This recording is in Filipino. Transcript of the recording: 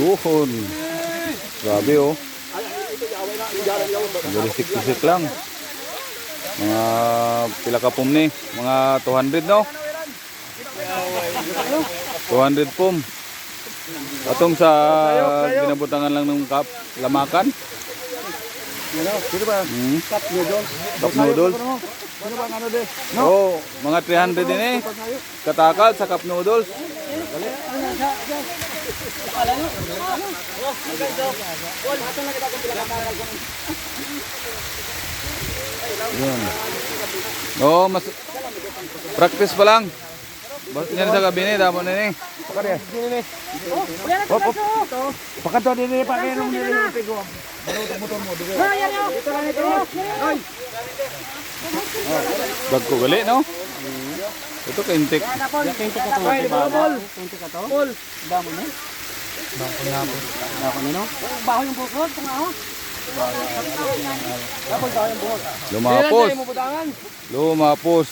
Yuhon. Grabe oh. Gulisik-gulisik lang. Mga pila ka pum ni? Mga 200 no? 200 pum. Atong sa ginabutangan lang ng lamakan. Dito ba? Cup noodles. Cup noodles. Ano ba ano de? Oh, mga 300 din eh. Katakal sa cup noodles. Yan. Oh, mas practice pa lang. Bakit yan sa gabi ni, dapat na ni. Pakare. Hop hop. Pakato din ni pakinom ni Pigo. Baro motor mo dito. Dito lang ito. Hoy. Bag ko gali, no? Ito ka intik. Kintik ka to. Bol. Kintik ka to. Bol. Damo ni. Bako na po. Bako ni no. Baho yung bukod, tunga. Lumapos. Lumapos.